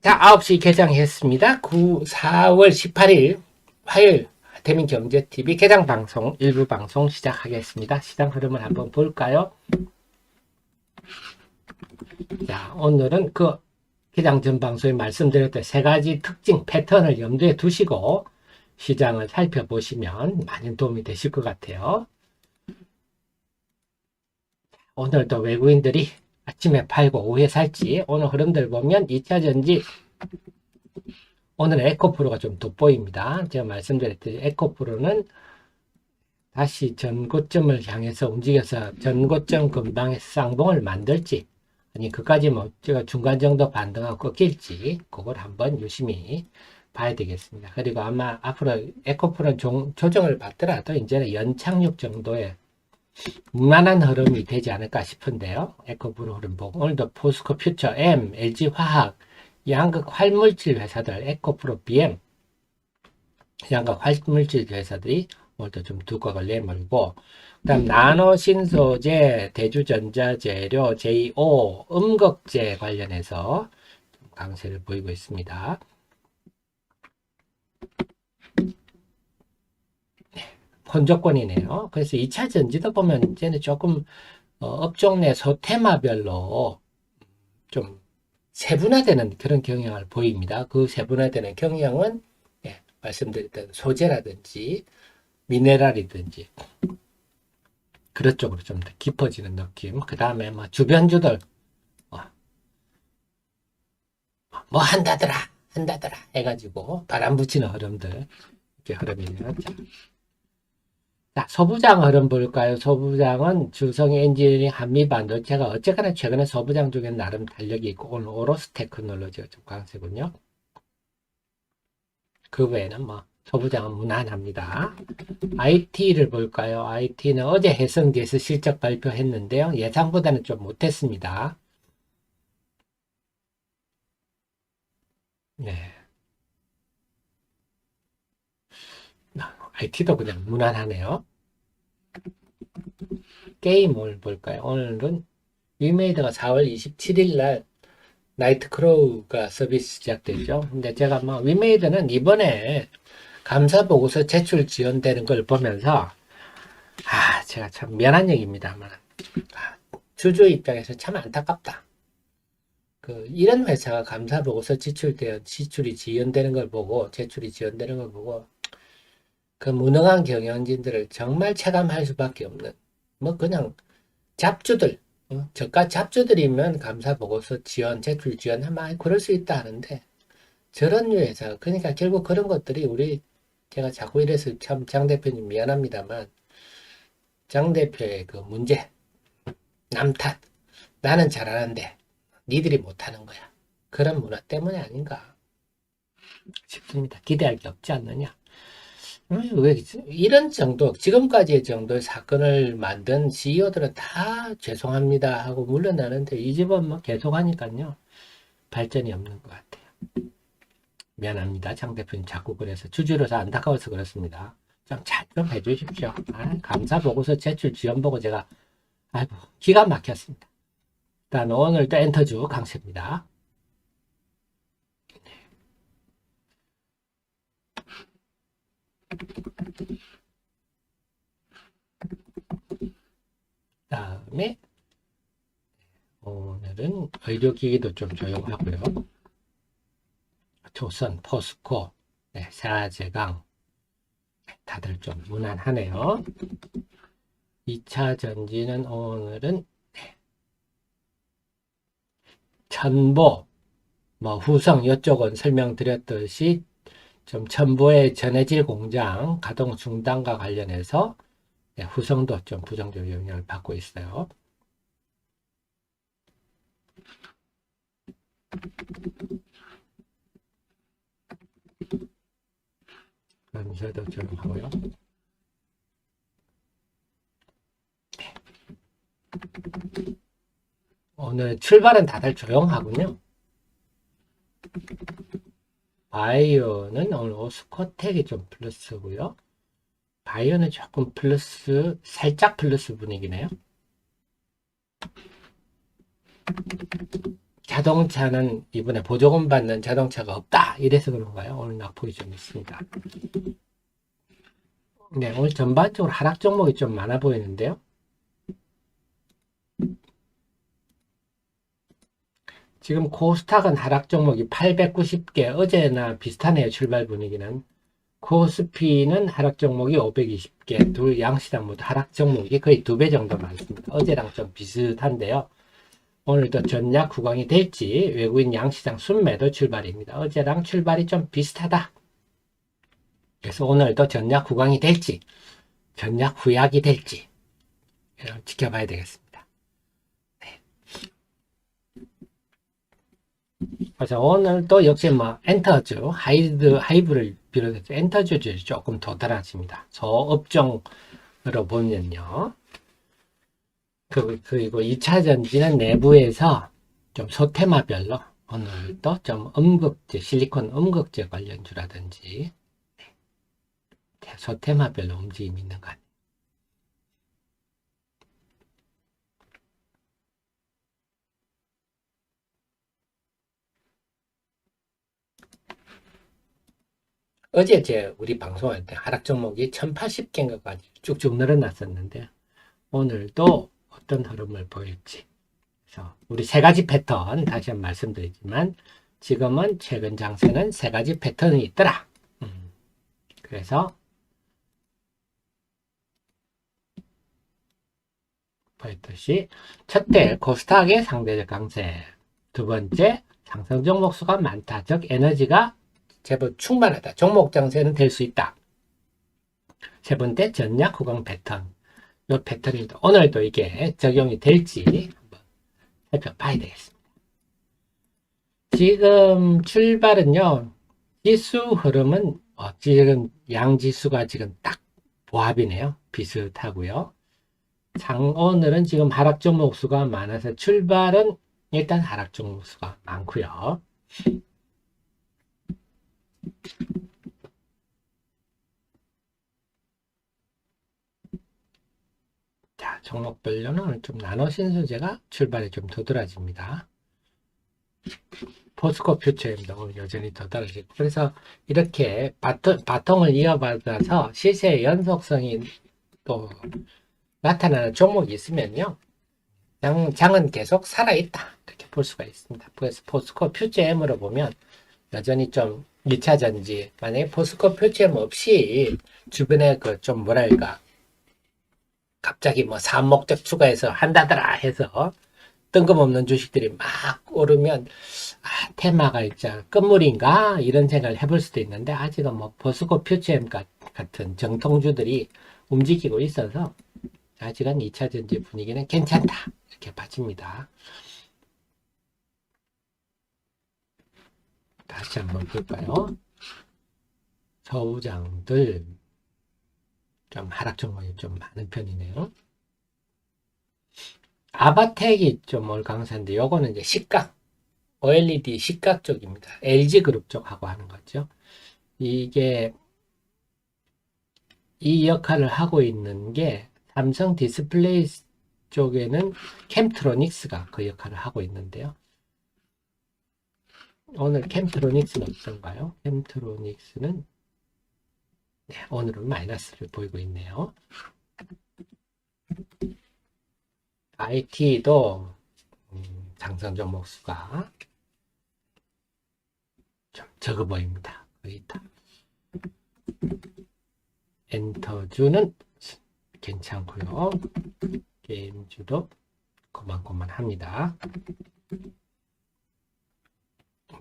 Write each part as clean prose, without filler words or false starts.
자, 9시 개장했습니다. 4월 18일 화요일 대민경제TV 개장방송 일부 방송 시작하겠습니다. 시장 흐름을 한번 볼까요? 자, 오늘은 그 개장 전 방송에 말씀드렸던 세 가지 특징 패턴을 염두에 두시고 시장을 살펴보시면 많은 도움이 되실 것 같아요. 오늘도 외국인들이 아침에 팔고 오후에 살지, 오늘 흐름들 보면 2차전지 오늘 에코프로가 좀 돋보입니다. 제가 말씀드렸듯이 에코프로는 다시 전고점을 향해서 움직여서 전고점 근방에서 쌍봉을 만들지, 아니 그까지 뭐 제가 중간 정도 반등하고 꺾일지 그걸 한번 유심히 봐야 되겠습니다. 그리고 아마 앞으로 에코프로는 조정을 받더라도 이제는 연착륙 정도의 무난한 흐름이 되지 않을까 싶은데요. 에코프로 흐름 보고 오늘도 포스코 퓨처, M, LG화학, 양극 활물질 회사들, 에코프로, BM, 양극 활물질 회사들이 오늘도 좀 두각을 내밀고, 그 다음 나노 신소재, 대주전자재료, JO, 음극재 관련해서 좀 강세를 보이고 있습니다. 혼조권이네요. 그래서 2차 전지도 보면 이제는 조금 업종 내 소테마별로 좀 세분화되는 그런 경향을 보입니다. 그 세분화되는 경향은 말씀드렸던 소재라든지 미네랄이든지 그런 쪽으로 좀 더 깊어지는 느낌. 그 다음에 뭐 주변주들 뭐 한다더라 해가지고 바람 붙이는 흐름들, 이렇게 흐름이네요. 자, 소부장 흐름 볼까요? 소부장은 주성이 엔지니어링, 한미반도체가 어쨌거나 최근에 소부장 쪽에는 나름 달력이 있고, 오늘 오로스 테크놀로지가 좀 강세군요. 그 외에는 뭐 소부장은 무난합니다. IT를 볼까요? IT는 어제 해성제스 실적 발표했는데요. 예상보다는 좀 못했습니다. 네. IT도 그냥 무난하네요. 게임을 볼까요? 오늘은 위메이드가 4월 27일 날 나이트크로우가 서비스 시작되죠. 근데 제가 뭐 위메이드는 이번에 감사 보고서 제출 지연되는 걸 보면서 제가 참 미안한 얘기입니다만 주주 입장에서 참 안타깝다. 이런 회사가 감사 보고서 지출이 지연되는 걸 보고, 제출이 지연되는 걸 보고, 그 무능한 경영진들을 정말 체감할 수밖에 없는, 뭐 그냥 잡주들, 저가 잡주들이면 감사 보고서 제출 지연하면 그럴 수 있다 하는데, 저런 류 회사, 그러니까 결국 그런 것들이 제가 자꾸 이래서 참 장 대표님 미안합니다만, 장 대표의 그 문제, 남 탓, 나는 잘하는데 니들이 못하는 거야. 그런 문화 때문에 아닌가 싶습니다. 기대할 게 없지 않느냐. 왜 이런 정도, 지금까지의 정도의 사건을 만든 CEO들은 다 죄송합니다 하고 물러나는데, 이 집은 뭐 계속 하니까요. 발전이 없는 것 같아요. 미안합니다. 장 대표님 자꾸 그래서 주주로서 안타까워서 그렇습니다. 좀 잘 좀 해주십시오. 감사 보고서 제출 지연 보고 제가 기가 막혔습니다. 일단 오늘도 엔터주 강세입니다. 다음에 오늘은 의료기기도 좀 조용하고요. 조선, 포스코, 세아제강 다들 좀 무난하네요. 2차 전지는 오늘은 첨보, 뭐 후성 이쪽은 설명드렸듯이 좀 첨보의 전해질 공장 가동 중단과 관련해서 후성도 좀 부정적 영향을 받고 있어요. 연세도 좀 하고요. 오늘 출발은 다들 조용하군요. 바이오는 오늘 오스코텍이 좀 플러스고요. 바이오는 조금 플러스, 살짝 플러스 분위기네요. 자동차는 이번에 보조금 받는 자동차가 없다. 이래서 그런가요? 오늘 낙폭이 좀 있습니다. 네, 오늘 전반적으로 하락 종목이 좀 많아 보이는데요. 지금 코스닥은 하락 종목이 890개, 어제나 비슷하네요. 출발 분위기는. 코스피는 하락 종목이 520개, 둘 양시장 모두 하락 종목이 거의 2배 정도 많습니다. 어제랑 좀 비슷한데요. 오늘도 전략 구강이 될지 외국인 양시장 순매도 출발입니다. 어제랑 출발이 좀 비슷하다. 그래서 오늘도 전략 구강이 될지 전략 후약이 될지 지켜봐야 되겠습니다. 네. 그래서 오늘도 역시 뭐 엔터주, 하이브를 비롯해서 엔터주들이 조금 도달하십니다. 소업종으로 보면요. 그리고 2차 전지는 내부에서 좀 소테마별로 오늘도 좀 음극재, 실리콘 음극재 관련주라든지 소테마별로 움직임이 있는 것 같아요. 어제 우리 방송할 때 하락 종목이 1080개인가까지 쭉쭉 늘어났었는데 오늘도 어떤 흐름을 보일지. 그래서 우리 세 가지 패턴 다시 한번 말씀드리지만 지금은 최근 장세는 세 가지 패턴이 있더라. 그래서 보였듯이 첫째 코스닥의 상대적 강세, 두 번째 상승 종목 수가 많다. 즉 에너지가 제법 충만하다. 종목 장세는 될 수 있다. 세 번째 전략 구강 패턴. 이 패턴입니다. 오늘도 이게 적용이 될지 한번 살펴봐야 되겠습니다. 지금 출발은요. 지수 흐름은 지금 양지수가 지금 딱 보합이네요. 비슷하고요. 오늘은 지금 하락 종목 수가 많아서 출발은 일단 하락 종목 수가 많고요. 자, 종목별로는 좀 나눠 신소재가 출발이 좀 도드라집니다. 포스코 퓨처입니다. 오늘 여전히 도드라지고. 그래서 이렇게 바통을 이어받아서 시세의 연속성이 또 나타나는 종목이 있으면요. 장은 계속 살아있다. 이렇게 볼 수가 있습니다. 그래서 포스코 퓨처엠으로 보면 여전히 좀 2차 전지, 만약에 포스코 퓨처엠 없이 주변에 그 좀 뭐랄까, 갑자기 뭐 사목적 추가해서 한다더라 해서 뜬금없는 주식들이 막 오르면 테마가 있자 끝물인가 이런 생각을 해볼 수도 있는데 아직은 뭐 포스코 퓨처엠 같은 정통주들이 움직이고 있어서 아직은 2차 전지 분위기는 괜찮다 이렇게 봐집니다. 다시 한번 볼까요? 서우장들 좀 하락 종목이 좀 많은 편이네요. 아바텍이 좀 올 강세인데 요거는 이제 식각 OLED 식각 쪽입니다. LG그룹 쪽하고 하는 거죠. 이게 이 역할을 하고 있는 게 삼성 디스플레이 쪽에는 캠트로닉스가 그 역할을 하고 있는데요. 오늘 캠트로닉스는 어떤가요? 캠트로닉스는 네, 오늘은 마이너스를 보이고 있네요. IT도 상승 종목 수가 좀 적어 보입니다. 거의 다. 엔터주는 괜찮고요. 게임주도 고만고만합니다.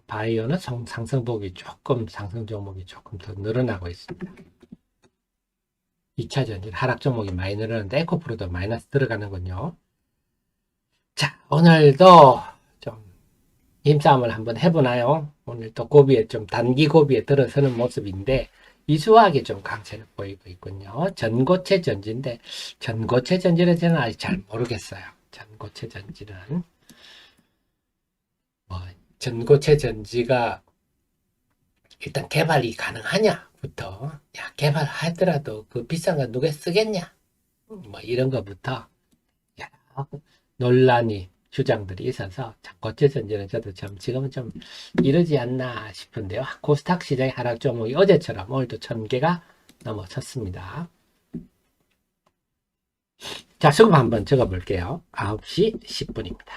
바이오는 상승폭이 조금 상승 종목이 조금 더 늘어나고 있습니다. 2차 전지 하락 종목이 많이 늘어나는데 에코프로도 마이너스 들어가는군요. 자, 오늘도 좀 힘싸움을 한번 해보나요? 오늘 또 고비에 좀 단기 고비에 들어서는 모습인데 이수하게 좀 강세를 보이고 있군요. 전고체 전지인데 전고체 전지는 저는 아직 잘 모르겠어요. 전고체 전지는 뭐 전고체 전지가 일단 개발이 가능하냐부터 야 개발하더라도 그 비싼 거 누가 쓰겠냐 뭐 이런 거부터 야, 논란이 주장들이 있어서 고체전지는 저도 지금은 좀 이르지 않나 싶은데요. 코스닥 시장의 하락 종목이 어제처럼 오늘도 1000개가 넘어섰습니다. 자, 수급 한번 적어볼게요. 9시 10분입니다.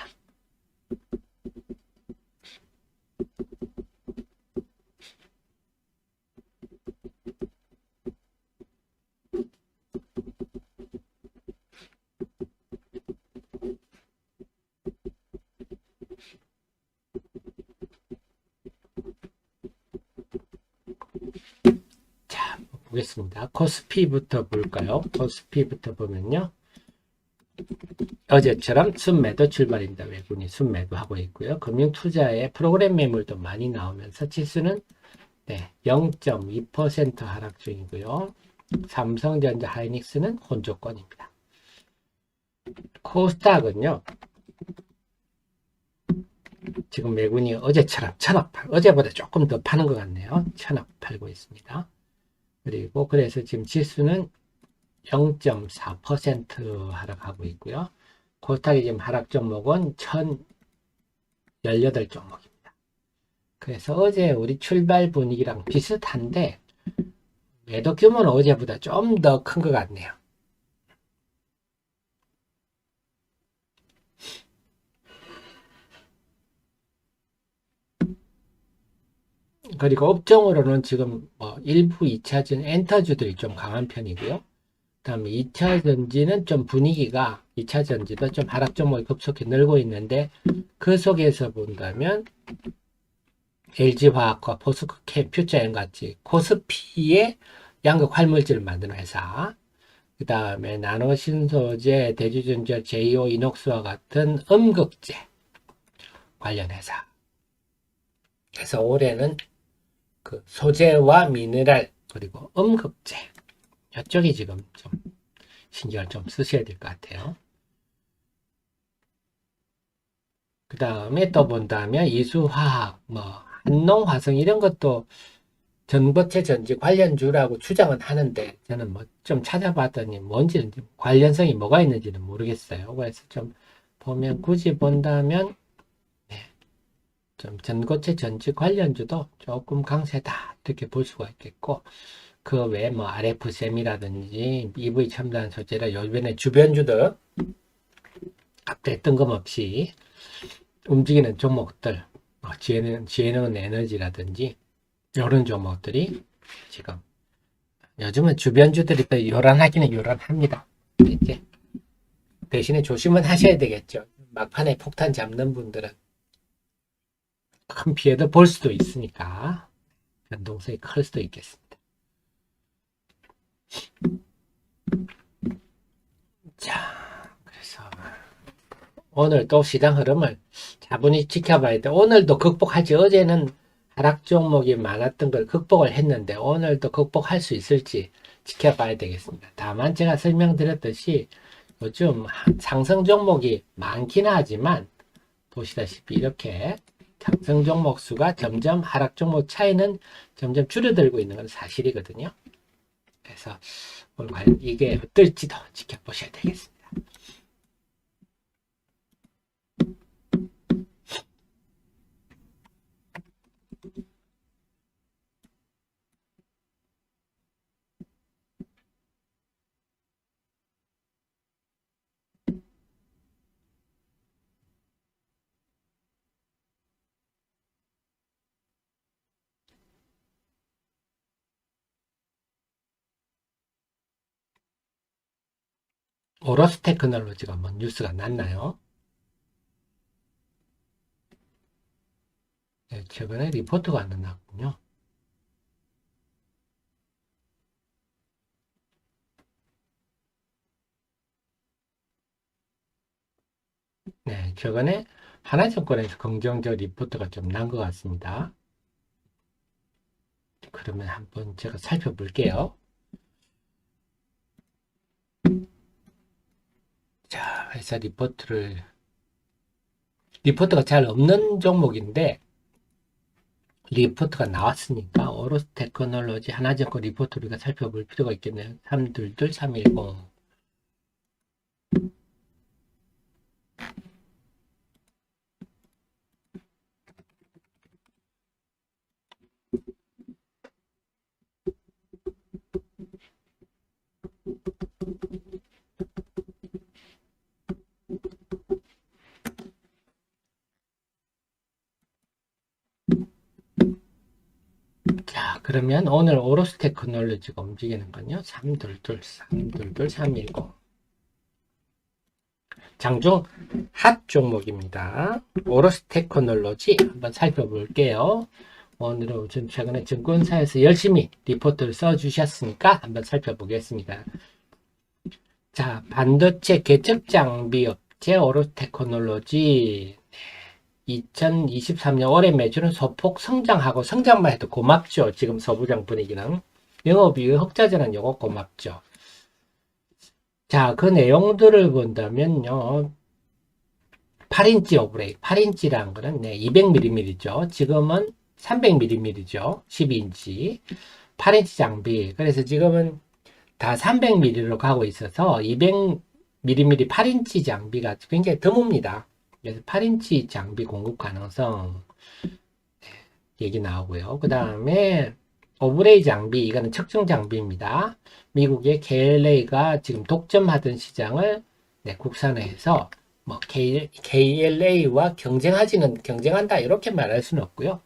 자, 보겠습니다. 코스피부터 볼까요? 코스피부터 보면요. 어제처럼 순매도 출발입니다. 외국인이 순매도하고 있고요. 금융투자에 프로그램 매물도 많이 나오면서 지수는 0.2% 하락 중이고요. 삼성전자 하이닉스는 혼조권입니다. 코스닥은요. 지금 매군이 어제처럼 1000억 어제보다 조금 더 파는 것 같네요. 1000억 팔고 있습니다. 그리고 그래서 지금 지수는 0.4% 하락하고 있고요. 코스닥이 지금 하락 종목은 1018종목입니다. 그래서 어제 우리 출발 분위기랑 비슷한데 매도 규모는 어제보다 좀 더 큰 것 같네요. 그리고 업종으로는 지금 일부 2차전 엔터주들이 좀 강한 편이고요. 그다음에 2차 전지는 좀 분위기가 2차 전지도 좀 하락 종목이 급속히 늘고 있는데 그 속에서 본다면 LG화학과 포스코캠, 퓨처엠 같이 코스피의 양극 활물질을 만드는 회사, 그 다음에 나노신소재, 대주전자, 제이오 이녹스와 같은 음극재 관련 회사. 그래서 올해는 그 소재와 미네랄 그리고 음극재 이쪽이 지금 좀 신경을 좀 쓰셔야 될 것 같아요. 그 다음에 또 본다면 이수화학, 한농화성 이런 것도 전고체 전지 관련주라고 주장은 하는데 저는 좀 찾아봤더니 뭔지는 관련성이 뭐가 있는지는 모르겠어요. 그래서 좀 보면 굳이 본다면 좀 전고체 전지 관련주도 조금 강세다 이렇게 볼 수가 있겠고 그 외에 RF셈이라든지 EV 첨단 소재라 요즘에 주변주들 갑자기 뜬금없이 움직이는 종목들 지혜는 에너지라든지 이런 종목들이 지금 요즘은 주변주들이 또 요란하기는 요란합니다. 이제 대신에 조심은 하셔야 되겠죠. 막판에 폭탄 잡는 분들은 큰 피해도 볼 수도 있으니까 변동성이 클 수도 있겠습니다. 자, 그래서 오늘 또 시장 흐름을 차분히 지켜봐야 돼. 오늘도 극복할지 어제는 하락 종목이 많았던 걸 극복을 했는데 오늘도 극복할 수 있을지 지켜봐야 되겠습니다. 다만 제가 설명드렸듯이 요즘 상승 종목이 많긴 하지만 보시다시피 이렇게 상승 종목 수가 점점 하락 종목 차이는 점점 줄어들고 있는 건 사실이거든요. 그래서 오늘 과연 이게 어떨지도 지켜보셔야 되겠습니다. 오로스 테크놀로지가 뭐 뉴스가 났나요? 네, 최근에 리포트가 안 났군요. 네, 최근에 하나증권에서 긍정적 리포트가 좀 난 것 같습니다. 그러면 한번 제가 살펴볼게요. 자, 회사 리포트가 잘 없는 종목인데 리포트가 나왔으니까 오로스 테크놀로지 하나증권 리포트 우리가 살펴볼 필요가 있겠네요. 322310 그러면 오늘 오로스 테크놀로지가 움직이는 건요. 322, 322, 310. 장중 핫 종목입니다. 오로스 테크놀로지 한번 살펴볼게요. 오늘은 최근에 증권사에서 열심히 리포트를 써주셨으니까 한번 살펴보겠습니다. 자, 반도체 개척 장비 업체 오로스 테크놀로지 2023년 올해 매출은 소폭 성장하고 성장만 해도 고맙죠. 지금 서부장 분위기는. 영업이익 흑자전환 요거 고맙죠. 자, 그 내용들을 본다면요. 8인치 오브레이크. 8인치라는 거는 200mm죠. 지금은 300mm죠. 12인치. 8인치 장비. 그래서 지금은 다 300mm로 가고 있어서 200mm 8인치 장비가 굉장히 드뭅니다. 그래서 8인치 장비 공급 가능성 얘기 나오고요. 그 다음에 오브레이 장비, 이거는 측정 장비입니다. 미국의 KLA가 지금 독점하던 시장을 국산화해서 뭐 KLA와 경쟁한다 이렇게 말할 수는 없고요.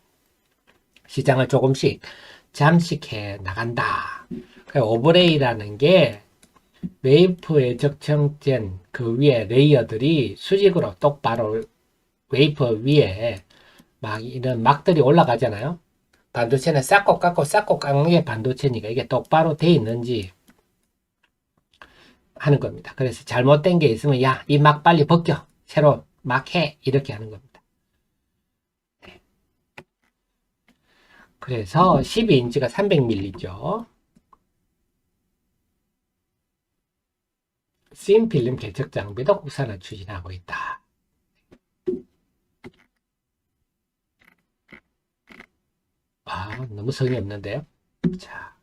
시장을 조금씩 잠식해 나간다. 오브레이라는 게 웨이프에 적층된 그 위에 레이어들이 수직으로 똑바로 웨이퍼 위에 막 이런 막들이 올라가잖아요. 반도체는 쌓고 깎는 게 반도체니까 이게 똑바로 돼 있는지 하는 겁니다. 그래서 잘못된 게 있으면 야, 이 막 빨리 벗겨. 새로 막 해. 이렇게 하는 겁니다. 그래서 12인치가 300mm죠. 씬필름 개척 장비도 국산화 추진하고 있다. 너무 성의 없는데요. 자,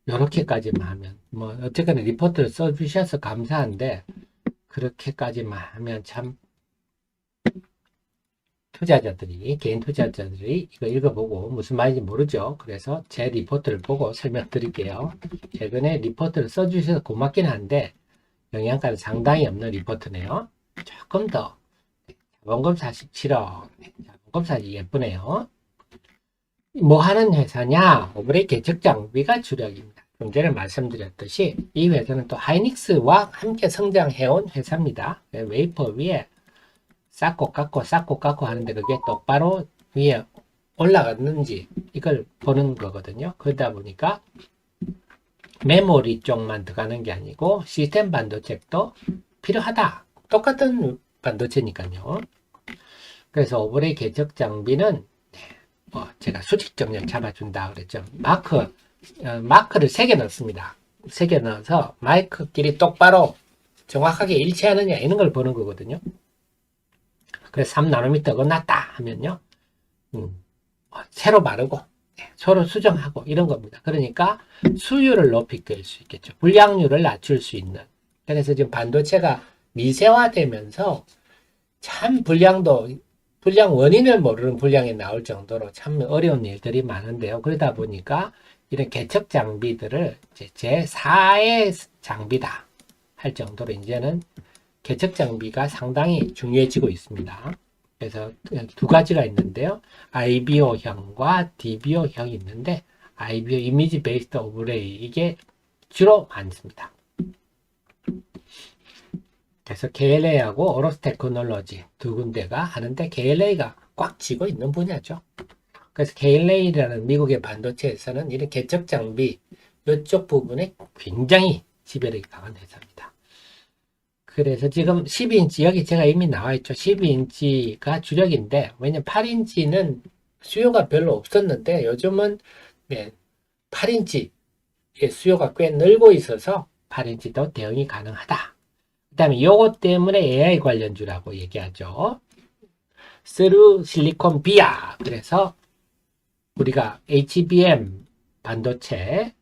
요렇게까지만 하면 뭐 어쨌거나 리포트를 써주셔서 감사한데 그렇게까지만 하면 참 개인 투자자들이 이거 읽어보고 무슨 말인지 모르죠. 그래서 제 리포트를 보고 설명드릴게요. 최근에 리포트를 써주셔서 고맙긴 한데 영양가는 상당히 없는 리포트네요. 조금 더 자본금 47억, 자본금 사실 예쁘네요. 뭐 하는 회사냐? 오브레이 개척 장비가 주력입니다. 좀 전에 말씀드렸듯이 이 회사는 또 하이닉스와 함께 성장해온 회사입니다. 웨이퍼 위에 쌓고 깎고 하는데 그게 똑바로 위에 올라갔는지 이걸 보는 거거든요. 그러다 보니까 메모리 쪽만 들어가는 게 아니고 시스템 반도체도 필요하다. 똑같은 반도체니까요. 그래서 오브레이 개척 장비는 제가 수직 정렬 잡아준다 그랬죠. 마크를 3개 넣습니다. 3개 넣어서 마이크끼리 똑바로 정확하게 일치하느냐 이런 걸 보는 거거든요. 그래서 3나노미터 끝났다 하면요. 새로 바르고 서로 수정하고 이런 겁니다. 그러니까 수율을 높일 수 있겠죠. 불량률을 낮출 수 있는. 그래서 지금 반도체가 미세화되면서 참 불량 원인을 모르는 불량이 나올 정도로 참 어려운 일들이 많은데요. 그러다 보니까 이런 개척 장비들을 제4의 장비다 할 정도로 이제는 개척 장비가 상당히 중요해지고 있습니다. 그래서 두 가지가 있는데요. IBO형과 DBO형이 있는데 IBO 이미지 베이스드 오브레이 이게 주로 많습니다. 그래서 KLA하고 오로스 테크놀로지 두 군데가 하는데 KLA가 꽉 쥐고 있는 분야죠. 그래서 KLA라는 미국의 반도체에서는 이런 개척 장비 이쪽 부분에 굉장히 지배력이 강한 회사입니다. 그래서 지금 12인치 여기 제가 이미 나와 있죠. 12인치가 주력인데 왜냐면 8인치는 수요가 별로 없었는데 요즘은 8인치 수요가 꽤 늘고 있어서 8인치도 대응이 가능하다. 그 다음에 요것 때문에 AI 관련주라고 얘기하죠. 스루 실리콘 비아. 그래서 우리가 HBM 반도체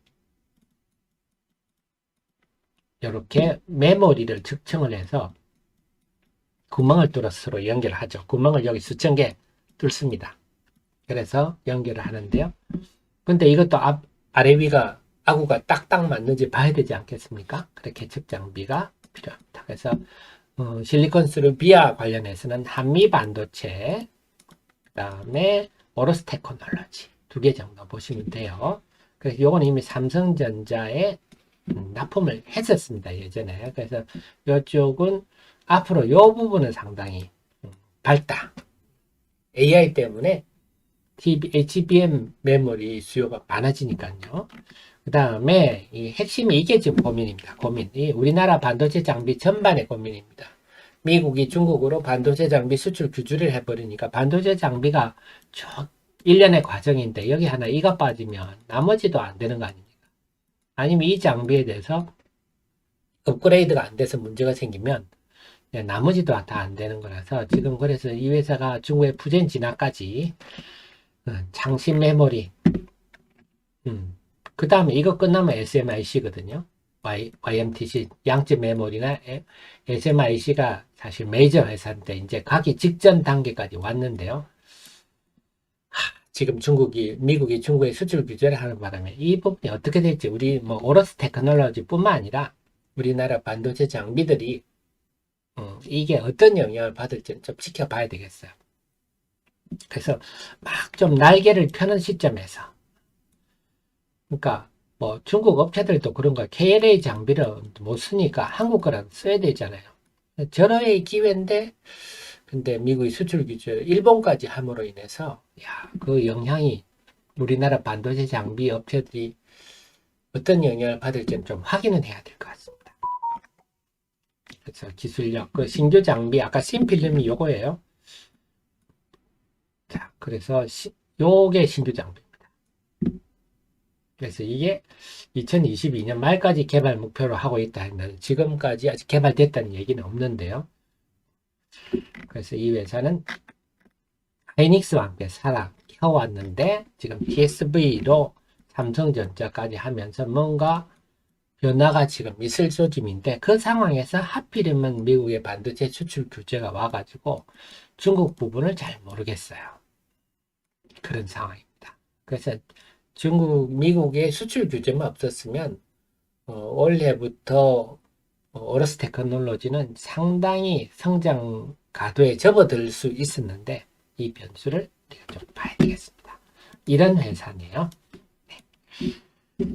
이렇게 메모리를 측정을 해서 구멍을 뚫어서 서로 연결하죠. 구멍을 여기 수천 개 뚫습니다. 그래서 연결을 하는데요. 근데 이것도 아래 위가 아구가 딱딱 맞는지 봐야 되지 않겠습니까? 그래 개척 장비가 필요합니다. 그래서 실리콘 스루 비아 관련해서는 한미 반도체, 그 다음에 오로스 테크놀로지 2개 정도 보시면 돼요. 그래서 요건 이미 삼성전자에 납품을 했었습니다. 예전에. 그래서 이쪽은 앞으로 요 부분은 상당히 밝다. AI 때문에 HBM 메모리 수요가 많아지니까요. 그 다음에 이 핵심이 이게 지금 고민입니다. 고민이 우리나라 반도체 장비 전반의 고민입니다. 미국이 중국으로 반도체 장비 수출 규제를 해버리니까 반도체 장비가 쭉 일련의 과정인데 여기 하나 이가 빠지면 나머지도 안 되는 거 아닙니까? 아니면 이 장비에 대해서 업그레이드가 안 돼서 문제가 생기면 나머지도 다 안 되는 거라서 지금 그래서 이 회사가 중국의 푸젠 진화까지 장신 메모리 그 다음에 이거 끝나면 SMIC거든요. YMTC 양집 메모리나 SMIC가 사실 메이저 회사인데 이제 가기 직전 단계까지 왔는데요. 지금 미국이 중국에 수출 규제를 하는 바람에 이 부분이 어떻게 될지 우리 뭐 오러스 테크놀로지뿐만 아니라 우리나라 반도체 장비들이 이게 어떤 영향을 받을지는 좀 지켜봐야 되겠어요. 그래서 막 좀 날개를 펴는 시점에서 그러니까 뭐 중국 업체들도 그런 거 KLA 장비를 못 쓰니까 한국 거라도 써야 되잖아요. 절호의 기회인데 근데 미국이 수출 규제를 일본까지 함으로 인해서 그 영향이 우리나라 반도체 장비 업체들이 어떤 영향을 받을지는 좀 확인은 해야 될 것 같습니다. 그래서 기술력, 그 신규 장비 아까 신필름이 요거예요. 자, 그래서 요게 신규 장비입니다. 그래서 이게 2022년 말까지 개발 목표로 하고 있다 했는데 지금까지 아직 개발됐다는 얘기는 없는데요. 그래서 이 회사는 하이닉스와 함께 살아켜왔는데 지금 TSV로 삼성전자까지 하면서 뭔가 변화가 지금 있을 조짐인데 그 상황에서 하필이면 미국의 반도체 수출 규제가 와가지고 중국 부분을 잘 모르겠어요. 그런 상황입니다. 그래서 미국의 수출 규제만 없었으면 올해부터 오러스 테크놀로지는 상당히 성장 가도에 접어들 수 있었는데 이 변수를 우리가 좀 봐야 되겠습니다. 이런 회사네요. 네.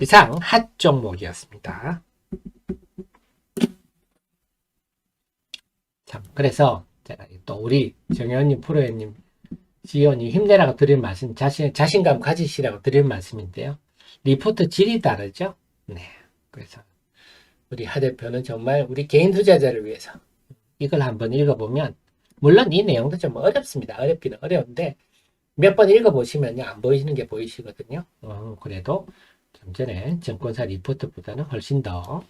이상 핫 종목이었습니다. 참 그래서 제가 또 우리 정현님 프로님 CEO님 힘내라고 드린 말씀, 자신감 가지시라고 드린 말씀인데요. 리포트 질이 다르죠? 네. 그래서 우리 하 대표는 정말 우리 개인 투자자를 위해서 이걸 한번 읽어보면, 물론 이 내용도 좀 어렵습니다. 어렵기는 어려운데, 몇 번 읽어보시면요. 안 보이시는 게 보이시거든요. 그래도 좀 전에 증권사 리포트보다는 훨씬 더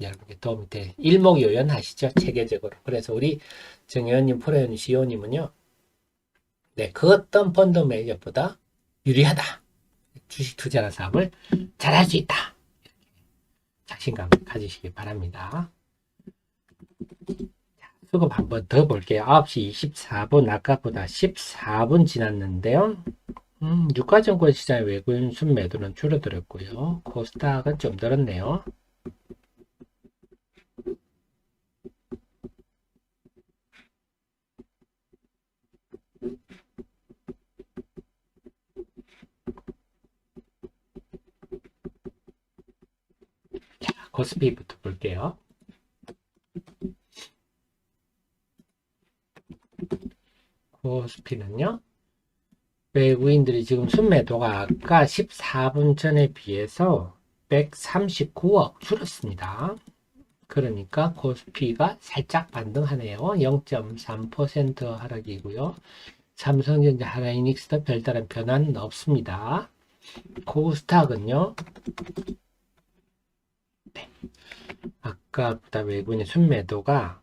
여러분께 도움이 돼. 일목요연하시죠? 체계적으로. 그래서 우리 정현님, 프로님, CEO님은요. 네, 그 어떤 펀드 매니저보다 유리하다. 주식 투자라는 사업을 잘할 수 있다. 자신감 가지시기 바랍니다. 수급 한번 더 볼게요. 9시 24분, 아까보다 14분 지났는데요. 유가증권 시장의 외국인 순매도는 줄어들었고요. 코스닥은 좀 늘었네요. 코스피부터 볼게요. 코스피는요. 외국인들이 지금 순매도가 아까 14분 전에 비해서 139억 줄었습니다. 그러니까 코스피가 살짝 반등하네요. 0.3% 하락이고요. 삼성전자, 하나이닉스도 별다른 변화는 없습니다. 코스닥은요. 네. 아까보다 외국인의 순매도가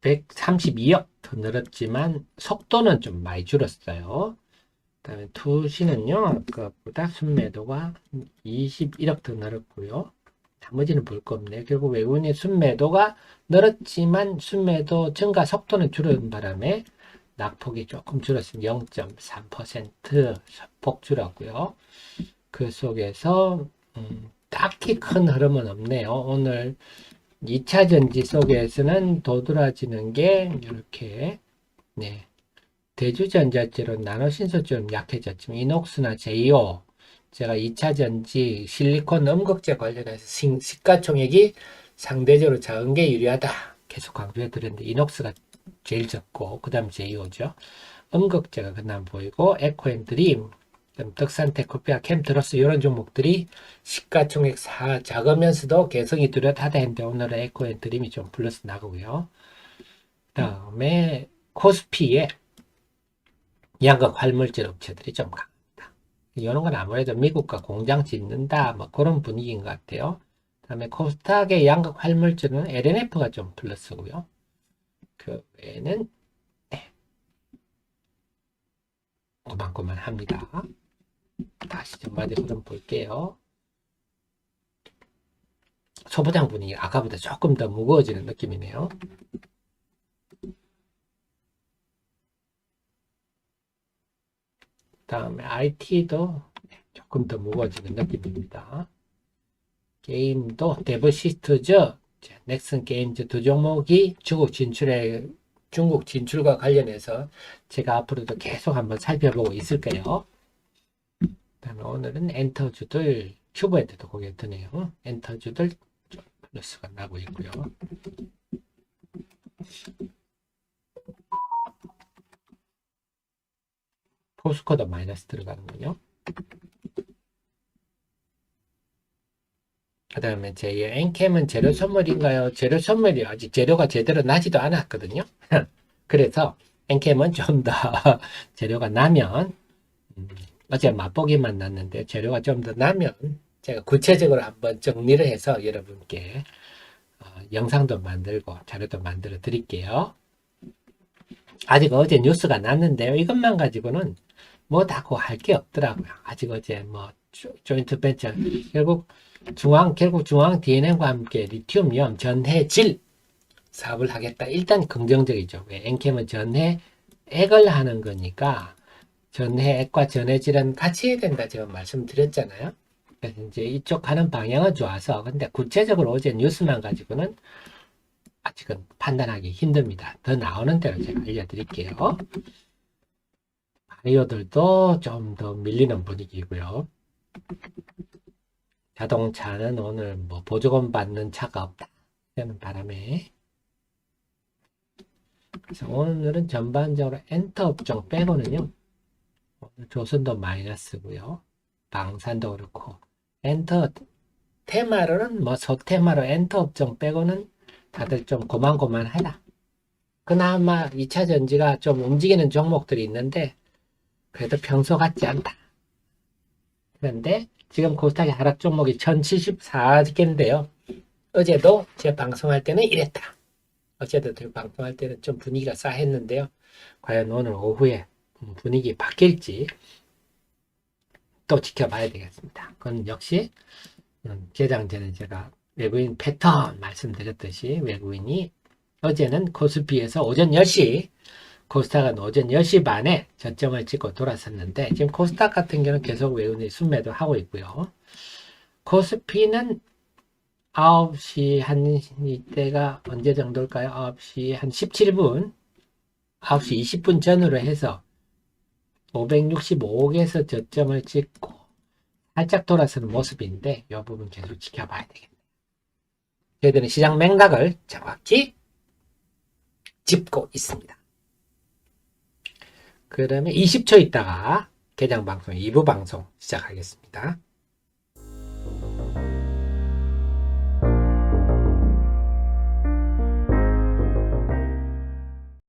132억 더 늘었지만 속도는 좀 많이 줄었어요. 그 다음에 투시는요. 아까보다 순매도가 21억 더 늘었고요. 나머지는 볼 거 없네요. 결국 외국인의 순매도가 늘었지만 순매도 증가 속도는 줄은 바람에 낙폭이 조금 줄었습니다. 0.3% 폭 줄었고요. 그 속에서 딱히 큰 흐름은 없네요. 오늘 2차 전지 속에서는 도드라지는 게 이렇게 네. 대주전자재로 나노신소처럼 약해졌지만 이녹스나 제이오 제가 2차 전지 실리콘 음극재 관련해서 시가총액이 상대적으로 작은 게 유리하다. 계속 강조해 드렸는데 이녹스가 제일 적고 그 다음 제이오죠. 음극재가 그다음 보이고 에코앤드림, 덕산테, 코피아, 캠트러스 이런 종목들이 시가총액 작으면서도 개성이 뚜렷하다 했는데 오늘은 에코앤드림이 좀 플러스 나가고요. 그다음에 코스피에 양극 활물질 업체들이 좀 강합니다. 이런 건 아무래도 미국과 공장 짓는다 뭐 그런 분위기인 것 같아요. 그다음에 코스닥의 양극 활물질은 LNF가 좀 플러스고요. 그 외에는 고만고만합니다. 다시 전반의 흐름 볼게요. 소부장 분위기 아까보다 조금 더 무거워지는 느낌이네요. 다음에 IT도 조금 더 무거워지는 느낌입니다. 게임도 데브시스트즈, 넥슨 게임즈 두 종목이 중국 진출과 관련해서 제가 앞으로도 계속 한번 살펴보고 있을 거예요. 그다음에 오늘은 엔터주들 큐브엔트도 고개 드네요. 엔터주들 좀 플러스가 나고 있고요. 포스코도 마이너스 들어가는군요. 그 다음에 제 엔캠은 재료 선물인가요? 재료 선물이 아직 재료가 제대로 나지도 않았거든요. 그래서 엔캠은 좀 더 재료가 나면 어제 맛보기만 났는데 재료가 좀 더 나면 제가 구체적으로 한번 정리를 해서 여러분께 영상도 만들고 자료도 만들어 드릴게요. 아직 어제 뉴스가 났는데요. 이것만 가지고는 뭐다고 할 게 없더라고요. 아직 어제 뭐 조인트 벤처 결국 중앙 DNM과 함께 리튬이온 전해질 사업을 하겠다. 일단 긍정적이죠. 왜? 엔캠은 전해액을 하는 거니까 전해액과 전해질은 같이 해야 된다. 제가 말씀드렸잖아요. 그래서 이제 이쪽 하는 방향은 좋아서 근데 구체적으로 어제 뉴스만 가지고는 아직은 판단하기 힘듭니다. 더 나오는 대로 제가 알려드릴게요. 바이오들도 좀 더 밀리는 분위기고요. 자동차는 오늘 뭐 보조금 받는 차가 없다. 라는 바람에 그래서 오늘은 전반적으로 엔터 업종 빼고는요. 오늘 조선도 마이너스고요. 방산도 그렇고 엔터 테마로는 뭐 소테마로 엔터 업종 빼고는 다들 좀 고만고만하다. 그나마 2차 전지가 좀 움직이는 종목들이 있는데 그래도 평소 같지 않다. 그런데 지금 코스닥의 하락 종목이 1074개인데요. 어제도 제 방송할 때는 이랬다. 어제도 방송할 때는 좀 분위기가 싸했는데요. 과연 오늘 오후에 분위기 바뀔지 또 지켜봐야 되겠습니다. 그건 역시 개장 전에 제가 외국인 패턴 말씀드렸듯이 외국인이 어제는 코스피에서 오전 10시 코스닥은 오전 10시 반에 저점을 찍고 돌아섰는데 지금 코스닥 같은 경우는 계속 외국인이 순매도 하고 있고요. 코스피는 9시 한 이때가 언제 정도일까요? 9시 한 17분 9시 20분 전으로 해서 565억에서 저점을 찍고 살짝 돌아서는 모습인데 이 부분 계속 지켜봐야 되겠네요. 저희들은 시장 맥락을 정확히 짚고 있습니다. 그러면 20초 있다가 개장 방송 2부 방송 시작하겠습니다.